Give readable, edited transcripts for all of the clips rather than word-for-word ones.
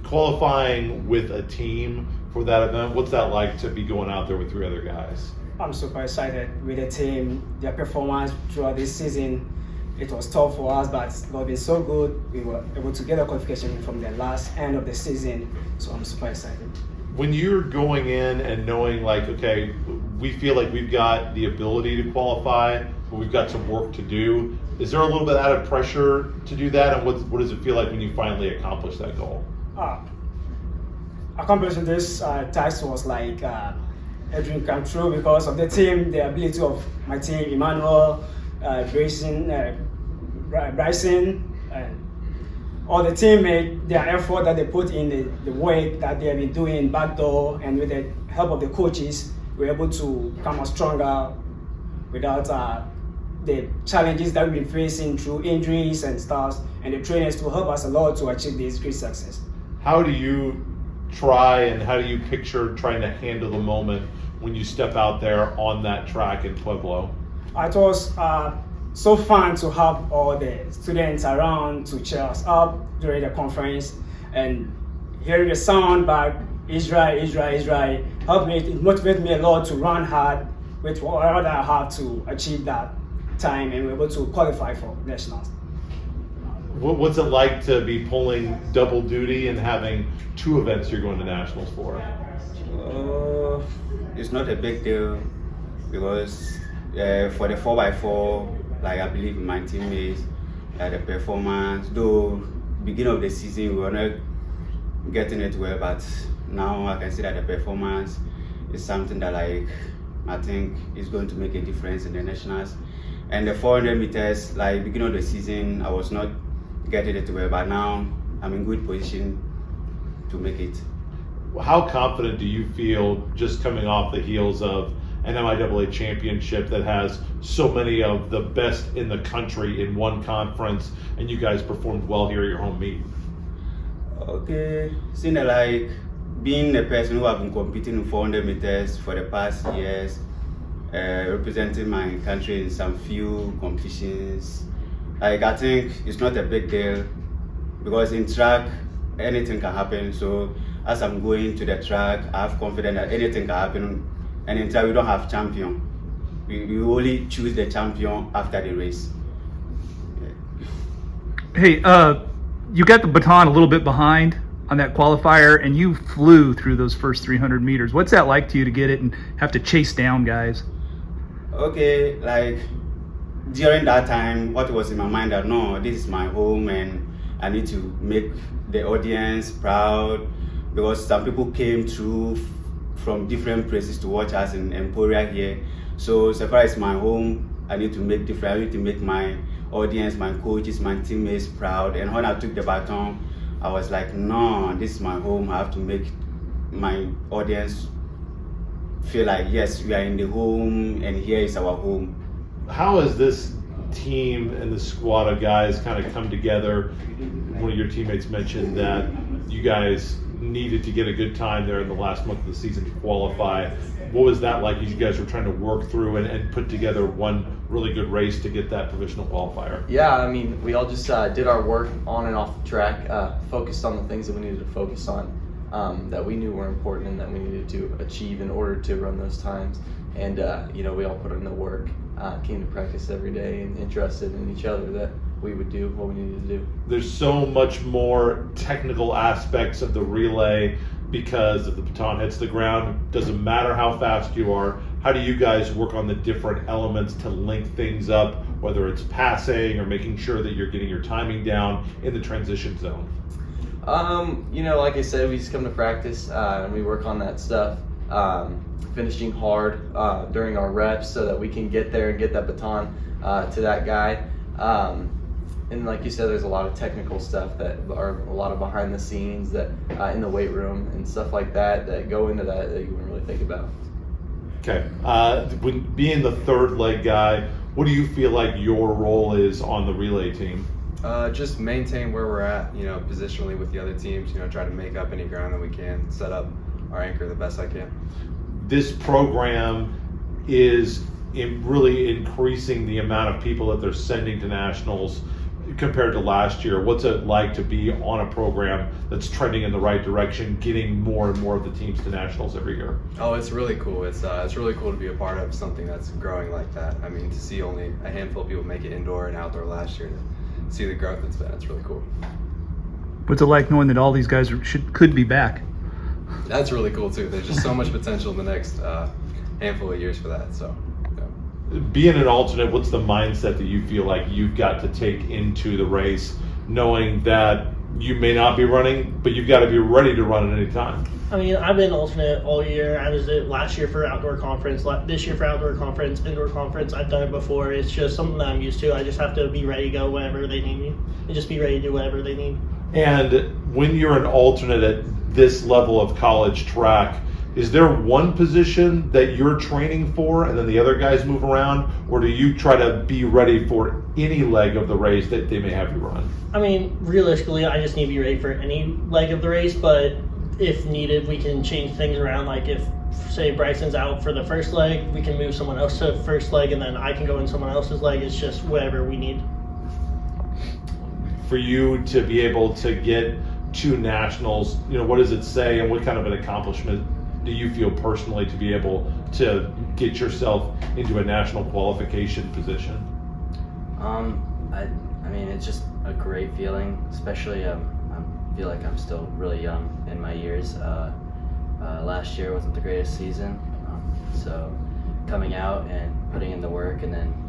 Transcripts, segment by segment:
qualifying with a team for that event, what's that like to be going out there with 3 other guys? I'm super excited with the team, their performance throughout this season. It was tough for us, but God been so good. We were able to get a qualification from the last end of the season, so I'm super excited. When you're going in and knowing like, okay, we feel like we've got the ability to qualify, but we've got some work to do, is there a little bit added pressure to do that? And what does it feel like when you finally accomplish that goal? Accomplishing this task was like a dream come true because of the team, the ability of my team, Emmanuel, Bryson, and all the teammates, their effort that they put in, the work that they have been doing backdoor, and with the help of the coaches, we're able to come out stronger without the challenges that we've been facing through injuries and stuff, and the trainers to help us a lot to achieve this great success. How do you try and how do you picture trying to handle the moment when you step out there on that track in Pueblo? It was so fun to have all the students around to cheer us up during the conference, and hearing the sound back, Israel, Israel, Israel, helped me, it motivated me a lot to run hard with whatever I have to achieve that time, and we're able to qualify for nationals. What's it like to be pulling double duty and having 2 events you're going to nationals for? It's not a big deal because for the 4x4, like I believe my teammates, the performance, though beginning of the season we were not getting it well, but now I can see that the performance is something that like I think is going to make a difference in the nationals. And the 400 meters, like beginning of the season, I was not getting it well, but now I'm in good position to make it. How confident do you feel just coming off the heels of an NCAA championship that has so many of the best in the country in one conference, and you guys performed well here at your home meet? Okay, seeing like being a person who have been competing in 400 meters for the past years, representing my country in some few competitions, like I think it's not a big deal because in track anything can happen. So as I'm going to the track, I have confidence that anything can happen. And in track we don't have champion. We only choose the champion after the race. Yeah. Hey, you got the baton a little bit behind on that qualifier, and you flew through those first 300 meters. What's that like to you to get it and have to chase down guys? Okay, like during that time, what was in my mind that no, this is my home and I need to make the audience proud because some people came through from different places to watch us in Emporia here. So far as my home, I need to make different. I need to make my audience, my coaches, my teammates proud. And when I took the baton, I was like, no, this is my home. I have to make my audience feel like, yes, we are in the home and here is our home. How has this team and the squad of guys kind of come together? One of your teammates mentioned that you guys needed to get a good time there in the last month of the season to qualify. What was that like as you guys were trying to work through and put together one really good race to get that provisional qualifier? Yeah, I mean, we all just did our work on and off the track, focused on the things that we needed to focus on, that we knew were important and that we needed to achieve in order to run those times. And, we all put in the work, came to practice every day and interested in each other that we would do what we needed to do. There's so much more technical aspects of the relay because if the baton hits the ground, doesn't matter how fast you are. How do you guys work on the different elements to link things up, whether it's passing or making sure that you're getting your timing down in the transition zone? Like I said, we just come to practice and we work on that stuff. Finishing hard during our reps so that we can get there and get that baton to that guy. And like you said, there's a lot of technical stuff that are a lot of behind the scenes that in the weight room and stuff like that go into that you wouldn't really think about. Okay. When being the third leg guy, what do you feel like your role is on the relay team? Just maintain where we're at, positionally with the other teams, try to make up any ground that we can, set up our anchor the best I can. This program is really increasing the amount of people that they're sending to nationals. compared to last year? What's it like to be on a program that's trending in the right direction, getting more and more of the teams to nationals every year? Oh, it's really cool. It's really cool to be a part of something that's growing like that. I mean, to see only a handful of people make it indoor and outdoor last year, to see the growth it's been, it's really cool. What's it like knowing that all these guys could be back? That's really cool too. There's just so much potential in the next handful of years for that. So, yeah. Being an alternate, what's the mindset that you feel like you've got to take into the race, knowing that you may not be running, but you've got to be ready to run at any time? I mean, I've been alternate all year. I was it last year for outdoor conference, this year for outdoor conference, indoor conference. I've done it before. It's just something that I'm used to. I just have to be ready to go whenever they need me and just be ready to do whatever they need. And when you're an alternate at this level of college track, is there one position that you're training for and then the other guys move around, or do you try to be ready for any leg of the race that they may have you run? I mean, realistically, I just need to be ready for any leg of the race, but if needed, we can change things around. Like if, say, Bryson's out for the first leg, we can move someone else to the first leg, and then I can go in someone else's leg. It's just whatever we need. For you to be able to get to nationals, what does it say, and what kind of an accomplishment do you feel personally to be able to get yourself into a national qualification position? I mean, it's just a great feeling, especially I feel like I'm still really young in my years. Last year wasn't the greatest season, so coming out and putting in the work and then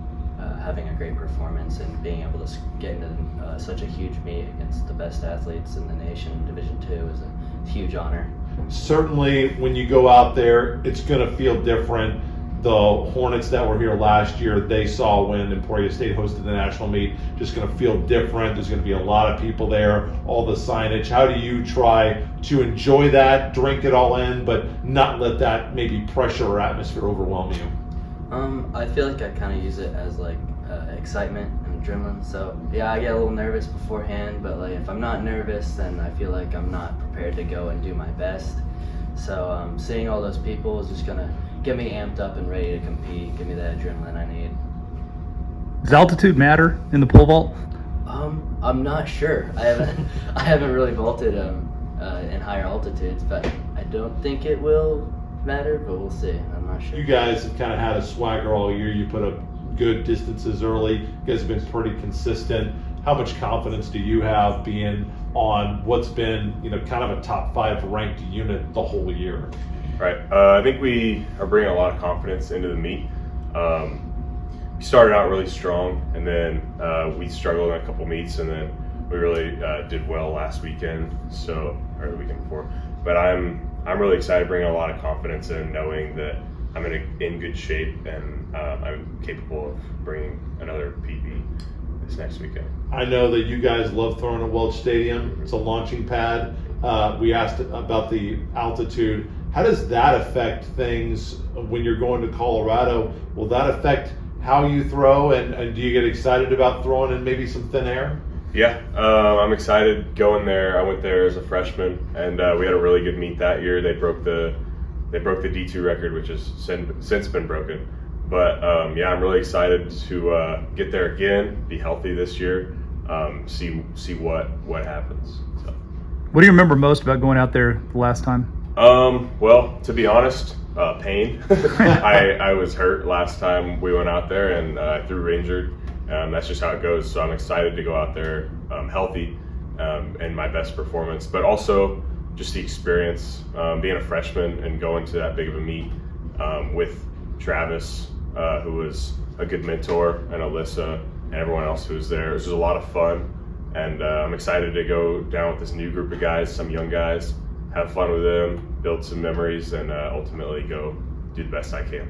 having a great performance and being able to get into such a huge meet against the best athletes in the nation in Division II is a huge honor. Certainly, when you go out there, it's going to feel different. The Hornets that were here last year, they saw when Emporia State hosted the national meet, just going to feel different. There's going to be a lot of people there, all the signage. How do you try to enjoy that, drink it all in, but not let that maybe pressure or atmosphere overwhelm you? I feel like I kind of use it as like excitement and adrenaline. So yeah, I get a little nervous beforehand, but like if I'm not nervous, then I feel like I'm not prepared to go and do my best. So seeing all those people is just gonna get me amped up and ready to compete, give me that adrenaline I need. Does altitude matter in the pole vault? I'm not sure. I haven't really vaulted in higher altitudes, but I don't think it will matter, but we'll see. I'm not sure. You guys have kind of had a swagger all year. You put up good distances early. You guys have been pretty consistent. How much confidence do you have being on what's been, kind of a top 5 ranked unit the whole year? Right. I think we are bringing a lot of confidence into the meet. We started out really strong, and then we struggled in a couple meets, and then we really did well last weekend, or the weekend before. But I'm really excited, bringing a lot of confidence in, knowing that I'm in good shape and I'm capable of bringing another PB this next weekend. I know that you guys love throwing at Welch Stadium. It's a launching pad. We asked about the altitude. How does that affect things when you're going to Colorado? Will that affect how you throw, and do you get excited about throwing in maybe some thin air? Yeah, I'm excited going there. I went there as a freshman, and we had a really good meet that year. They broke the D2 record, which has since been broken. But yeah, I'm really excited to get there again, be healthy this year, see what happens. So. What do you remember most about going out there the last time? Well, to be honest, pain. I was hurt last time we went out there, and I threw injured. That's just how it goes. So I'm excited to go out there healthy and my best performance, but also just the experience, being a freshman and going to that big of a meet with Travis, who was a good mentor, and Alyssa, and everyone else who was there. It was just a lot of fun, and I'm excited to go down with this new group of guys, some young guys, have fun with them, build some memories, and ultimately go do the best I can.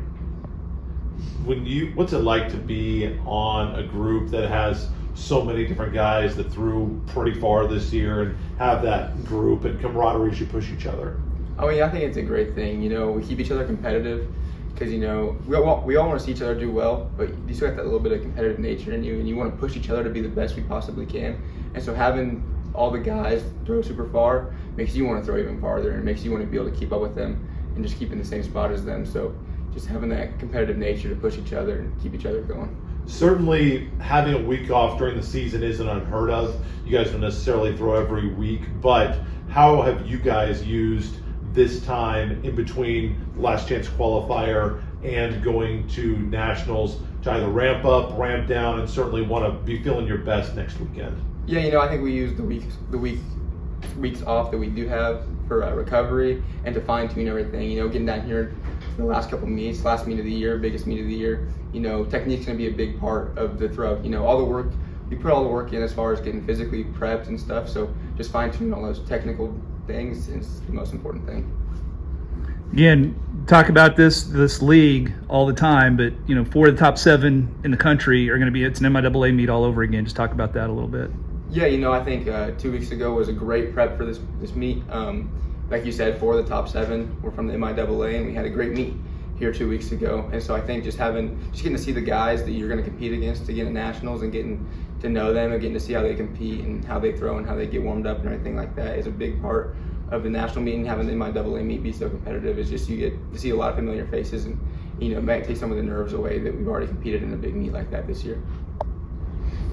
What's it like to be on a group that has so many different guys that threw pretty far this year and have that group and camaraderie as you push each other? I mean, I think it's a great thing. We keep each other competitive because, we all want to see each other do well, but you still have that little bit of competitive nature in you, and you want to push each other to be the best we possibly can. And so having all the guys throw super far makes you want to throw even farther, and makes you want to be able to keep up with them and just keep in the same spot as them. So just having that competitive nature to push each other and keep each other going. certainly having a week off during the season isn't unheard of. You guys don't necessarily throw every week, but how have you guys used this time in between last chance qualifier and going to nationals to either ramp up, ramp down, and certainly want to be feeling your best next weekend? Yeah, I think we use the weeks off that we do have for recovery and to fine tune everything. Getting down here for the last couple meets, last meet of the year, biggest meet of the year. Technique's going to be a big part of the throw. All the work, we put all the work in as far as getting physically prepped and stuff. So just fine tuning all those technical things is the most important thing. Again, talk about this league all the time, but 4 of the top 7 in the country are going to be, it's an MIAA meet all over again. Just talk about that a little bit. Yeah, I think 2 weeks ago was a great prep for this meet. Like you said, 4 of the top 7 were from the MIAA, and we had a great meet here 2 weeks ago. And so I think just getting to see the guys that you're going to compete against to get to nationals and getting to know them and getting to see how they compete and how they throw and how they get warmed up and everything like that is a big part of the national meet. And having the MIAA meet be so competitive is just you get to see a lot of familiar faces and might take some of the nerves away that we've already competed in a big meet like that this year.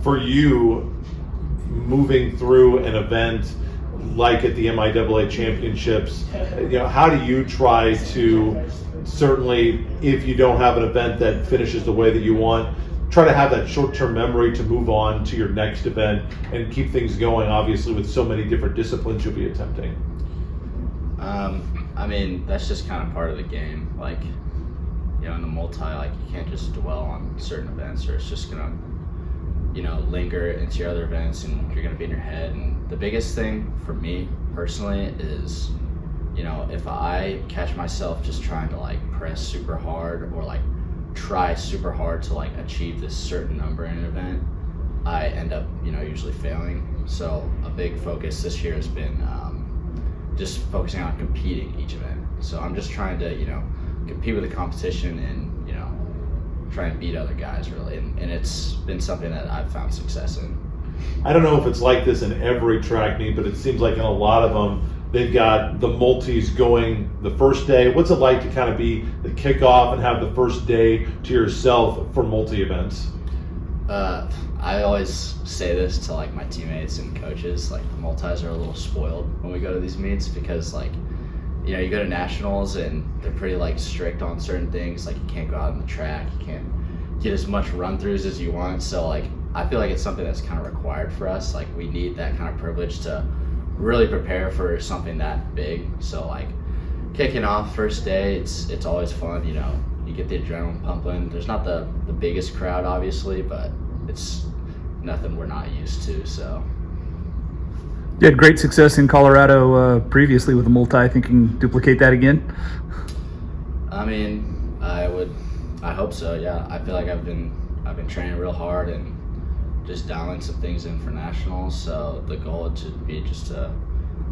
For you, moving through an event like at the MIAA Championships, how do you try to, certainly if you don't have an event that finishes the way that you want, try to have that short-term memory to move on to your next event and keep things going, obviously with so many different disciplines you'll be attempting? That's just kind of part of the game. In the multi, you can't just dwell on certain events or it's just gonna linger into your other events and you're gonna be in your head. And the biggest thing for me personally is, if I catch myself just trying to press super hard or try super hard to achieve this certain number in an event, I end up usually failing. So a big focus this year has been just focusing on competing each event. So I'm just trying to compete with the competition and try and beat other guys really, and it's been something that I've found success in. I don't know if it's like this in every track meet, but it seems like in a lot of them they've got the multis going the first day. What's it like to kind of be the kickoff and have the first day to yourself for multi events? I always say this to my teammates and coaches, the multis are a little spoiled when we go to these meets because you go to nationals and they're pretty strict on certain things. You can't go out on the track, you can't get as much run throughs as you want. So I feel like it's something that's kind of required for us. We need that kind of privilege to really prepare for something that big. So kicking off first day, it's always fun. You get the adrenaline pumping. There's not the biggest crowd obviously, but it's nothing we're not used to. So you had great success in Colorado previously with the multi. I think you can duplicate that again. I hope so. Yeah, I feel like I've been training real hard and just dialing some things in for nationals. So the goal would be just to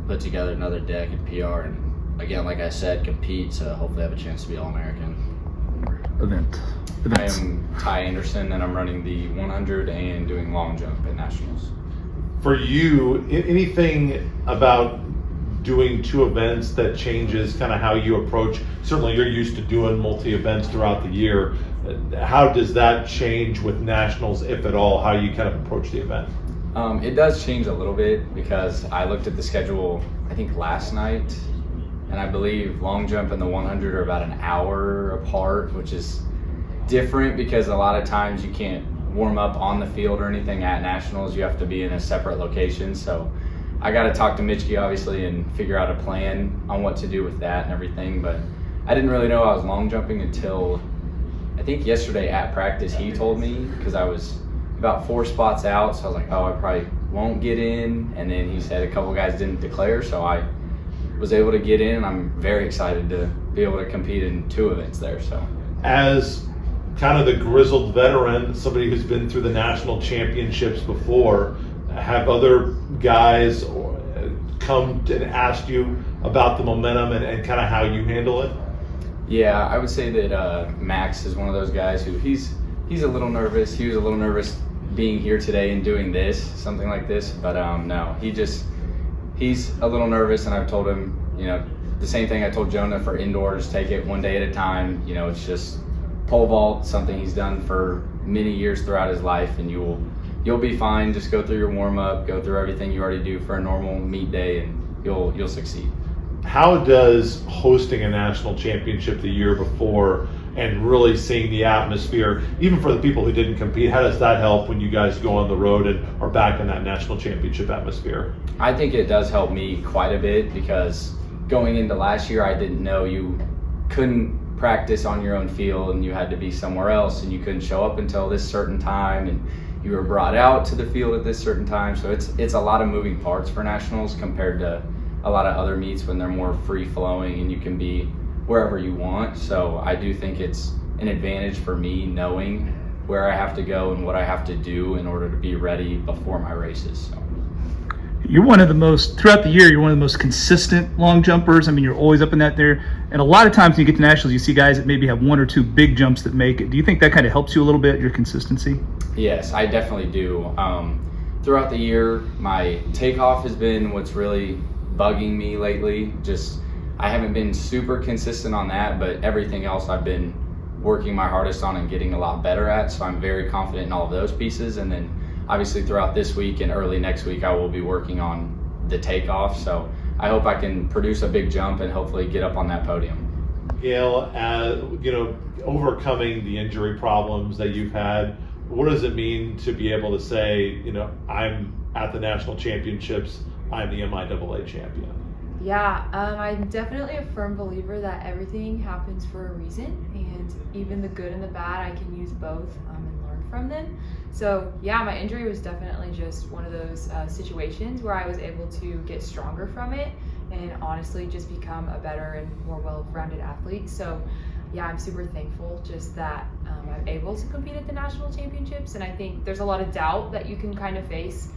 put together another deck and PR, and again, like I said, compete to hopefully have a chance to be All-American. Events. I am Ty Anderson, and I'm running the 100 and doing long jump at nationals. For you, anything about doing 2 events that changes kind of how you approach? Certainly you're used to doing multi-events throughout the year. How does that change with nationals, if at all, how you kind of approach the event? It does change a little bit because I looked at the schedule, I think last night, and I believe long jump and the 100 are about an hour apart, which is different because a lot of times you can't warm up on the field or anything at nationals. You have to be in a separate location. So I got to talk to Mischke obviously and figure out a plan on what to do with that and everything. But I didn't really know I was long jumping until I think yesterday at practice he told me, because I was about 4 spots out. So I was like, oh, I probably won't get in. And then he said a couple guys didn't declare, so I was able to get in, and I'm very excited to be able to compete in 2 events there. So as kind of the grizzled veteran, somebody who's been through the national championships before, have other guys come and ask you about the momentum and kind of how you handle it? Yeah, I would say that Max is one of those guys who he's a little nervous. He was a little nervous being here today and doing this, something like this, but no, he's a little nervous, and I've told him, the same thing I told Jonah for indoors, take it one day at a time. It's just pole vault, something he's done for many years throughout his life, and you'll be fine. Just go through your warm up, go through everything you already do for a normal meet day, and you'll succeed. How does hosting a national championship the year before and really seeing the atmosphere, even for the people who didn't compete, how does that help when you guys go on the road and are back in that national championship atmosphere? I think it does help me quite a bit, because going into last year, I didn't know you couldn't practice on your own field and you had to be somewhere else, and you couldn't show up until this certain time, and you were brought out to the field at this certain time. So it's a lot of moving parts for nationals compared to a lot of other meets when they're more free flowing and you can be wherever you want. So I do think it's an advantage for me knowing where I have to go and what I have to do in order to be ready before my races. So. You're one of the most, throughout the year, you're one of the most consistent long jumpers. I mean, you're always up in that there. And a lot of times when you get to nationals, you see guys that maybe have one or two big jumps that make it. Do you think that kind of helps you a little bit, your consistency? Yes, I definitely do. Throughout the year, my takeoff has been what's really bugging me lately. Just, I haven't been super consistent on that, but everything else I've been working my hardest on and getting a lot better at. So I'm very confident in all of those pieces. And then obviously throughout this week and early next week, I will be working on the takeoff. So I hope I can produce a big jump and hopefully get up on that podium. Gail, overcoming the injury problems that you've had, what does it mean to be able to say, I'm at the national championships, I'm the MIAA champion? Yeah, I'm definitely a firm believer that everything happens for a reason, and even the good and the bad, I can use both and learn from them. So yeah, my injury was definitely just one of those situations where I was able to get stronger from it and honestly just become a better and more well-rounded athlete. So yeah, I'm super thankful just that I'm able to compete at the national championships, and I think there's a lot of doubt that you can kind of face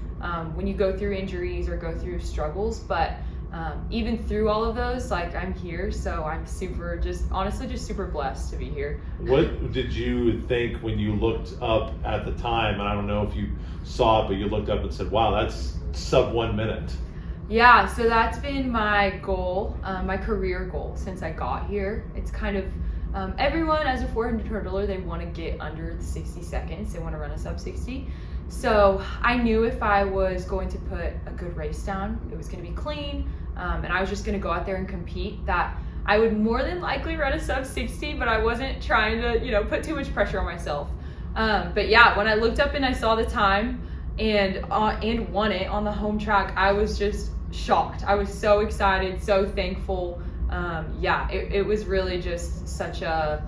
when you go through injuries or go through struggles, but even through all of those, I'm here, so I'm super blessed to be here. What did you think when you looked up at the time? And I don't know if you saw it, but you looked up and said, wow, that's sub 1 minute. Yeah, so that's been my goal, my career goal since I got here. It's kind of, everyone as a 400 hurdler, they want to get under the 60 seconds. They want to run a sub 60. So I knew if I was going to put a good race down, it was going to be clean, and I was just going to go out there and compete, that I would more than likely run a sub 60, but I wasn't trying to, put too much pressure on myself. But yeah, when I looked up and I saw the time and won it on the home track, I was just shocked. I was so excited, so thankful. It was really just such an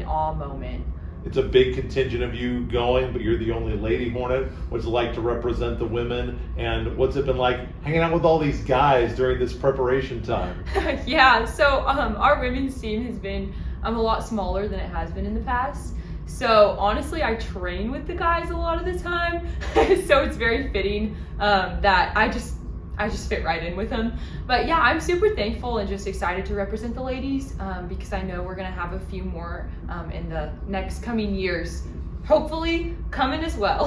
awe moment. It's a big contingent of you going, but you're the only Lady Hornet. What's it like to represent the women, and what's it been like hanging out with all these guys during this preparation time? Yeah, so our women's team has been a lot smaller than it has been in the past. So honestly, I train with the guys a lot of the time, so it's very fitting that I just fit right in with them. But yeah, I'm super thankful and just excited to represent the ladies because I know we're gonna have a few more in the next coming years, hopefully coming as well.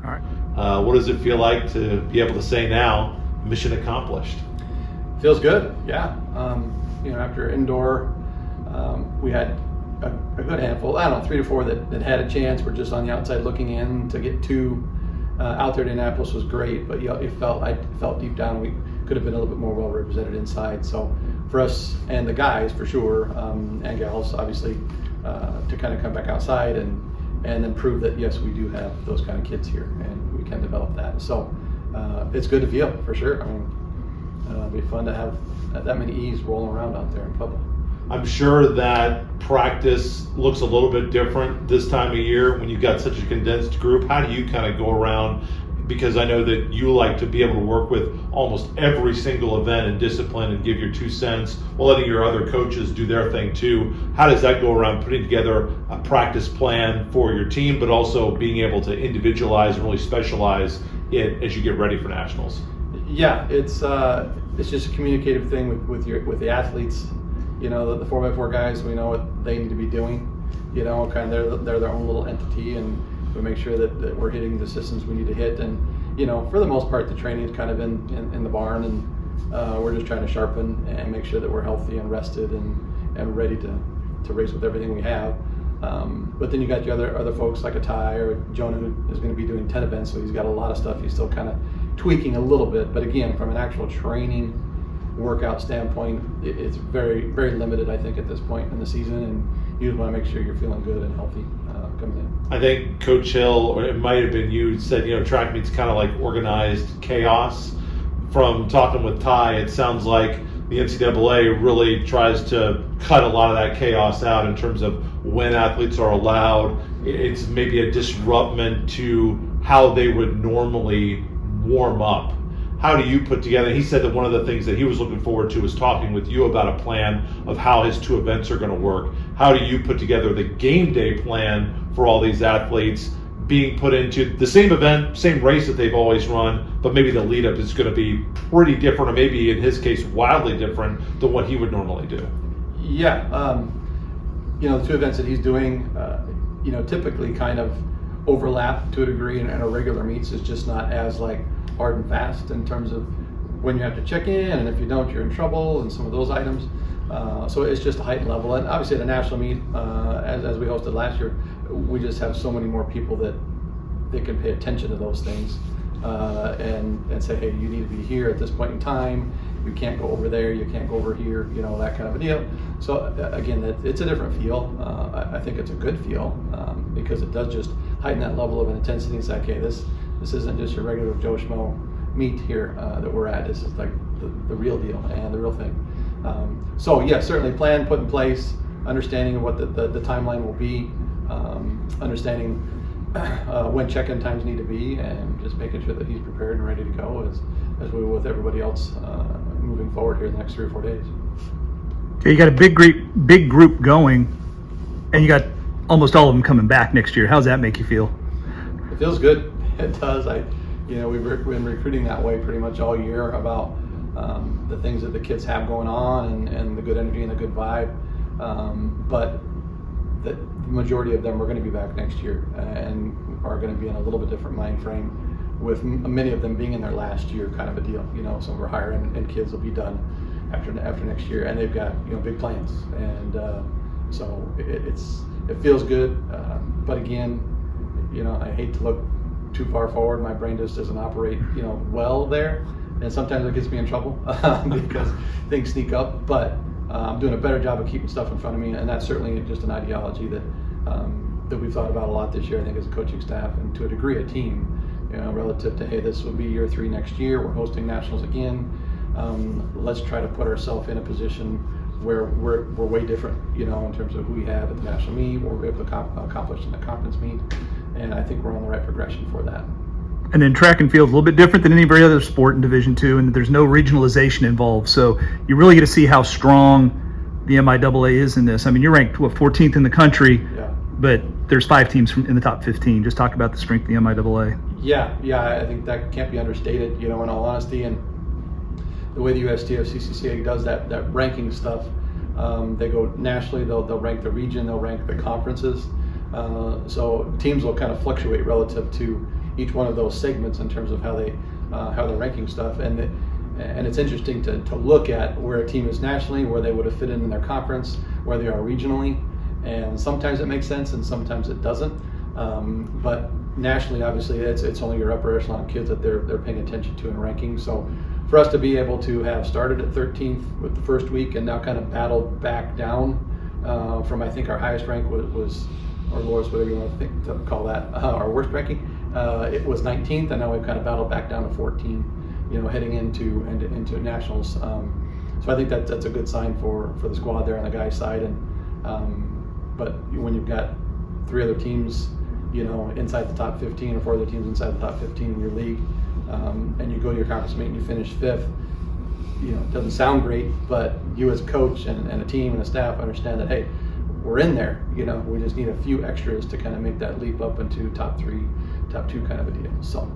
All right. What does it feel like to be able to say now, mission accomplished? Feels good, yeah. After indoor, we had a good handful, 3 to 4 that had a chance. We're just on the outside looking in. To get 2 out there at Indianapolis was great, but I felt deep down we could have been a little bit more well represented inside. So for us and the guys for sure, and gals obviously, to kind of come back outside and then prove that yes, we do have those kind of kids here and we can develop that. So it's good to feel for sure. I mean, it'd be fun to have that many E's rolling around out there in Pueblo. I'm sure that practice looks a little bit different this time of year when you've got such a condensed group. How do you kind of go around? Because I know that you like to be able to work with almost every single event and discipline and give your 2 cents while letting your other coaches do their thing too. How does that go around putting together a practice plan for your team, but also being able to individualize and really specialize it as you get ready for nationals? Yeah, it's just a communicative thing with the athletes. The 4x4 guys, we know what they need to be doing. Kind of they're their own little entity, and we make sure that we're hitting the systems we need to hit. And for the most part, the training is kind of in the barn, and we're just trying to sharpen and make sure that we're healthy and rested and ready to race with everything we have. But then you got your other folks like a Ty or Jonah who is going to be doing 10 events, so he's got a lot of stuff he's still kind of tweaking a little bit. But again, from an actual training workout standpoint, it's very, very limited, I think, at this point in the season, and you just want to make sure you're feeling good and healthy coming in. I think Coach Hill, or it might have been you, said, track meets kind of like organized chaos. From talking with Ty, it sounds like the NCAA really tries to cut a lot of that chaos out in terms of when athletes are allowed. It's maybe a disruption to how they would normally warm up. How do you put together? He said that one of the things that he was looking forward to was talking with you about a plan of how his 2 events are going to work. How do you put together the game day plan for all these athletes being put into the same event, same race that they've always run, but maybe the lead up is going to be pretty different, or maybe in his case wildly different than what he would normally do? Yeah, the 2 events that he's doing, typically kind of overlap to a degree, and our regular meets is just not as like hard and fast in terms of when you have to check in, and if you don't, you're in trouble, and some of those items. So it's just a heightened level, and obviously the national meet, as we hosted last year, we just have so many more people that they can pay attention to those things and say, hey, you need to be here at this point in time. You can't go over there. You can't go over here. That kind of a deal. So again, it's a different feel. I think it's a good feel because it does just heighten that level of intensity. It's like, okay, this isn't just your regular Joe Schmo meet here that we're at. This is like the real deal and the real thing. So yeah, certainly plan put in place, understanding of what the timeline will be, understanding when check-in times need to be, and just making sure that he's prepared and ready to go as we will with everybody else moving forward here in the next 3 or 4 days. Okay, you got a big group going, and you got almost all of them coming back next year. How's that make you feel? It feels good. It does. We've been recruiting that way pretty much all year about the things that the kids have going on and the good energy and the good vibe. But the majority of them are going to be back next year and are going to be in a little bit different mind frame, with many of them being in their last year kind of a deal. Some of our higher end kids will be done after next year, and they've got big plans, and so it feels good. But again, I hate to look too far forward. My brain just doesn't operate well there, and sometimes it gets me in trouble because things sneak up. But I'm doing a better job of keeping stuff in front of me, and that's certainly just an ideology that we've thought about a lot this year, I think, as a coaching staff, and to a degree a team, relative to, hey, this will be year 3 next year, we're hosting nationals again, let's try to put ourselves in a position where we're way different, in terms of who we have at the national meet, what we're able to accomplish in the conference meet, and I think we're on the right progression for that. And then track and field is a little bit different than any other sport in Division II, and there's no regionalization involved. So you really get to see how strong the MIAA is in this. I mean, you're ranked 14th in the country, but there's 5 teams in the top 15. Just talk about the strength of the MIAA. Yeah, I think that can't be understated. In all honesty, and the way the USTF CCCA does that ranking stuff, they go nationally. They'll rank the region. They'll rank the conferences. So teams will kind of fluctuate relative to each one of those segments in terms of how they're ranking stuff, and it's interesting to look at where a team is nationally, where they would have fit in their conference, where they are regionally, and sometimes it makes sense and sometimes it doesn't. But nationally, obviously, it's only your upper echelon kids that they're paying attention to in ranking. So for us to be able to have started at 13th with the first week and now kind of battled back down from, I think our highest rank was or lowest, whatever you want to call that, our worst ranking. It was 19th, and now we've kind of battled back down to 14, heading into nationals. So I think that's a good sign for the squad there on the guys' side. And but when you've got 3 other teams, inside the top 15, or 4 other teams inside the top 15 in your league, and you go to your conference meet and you finish 5th, it doesn't sound great, but you as a coach and a team and a staff understand that, hey, we're in there. We just need a few extras to kind of make that leap up into top 3, top 2 kind of a deal. So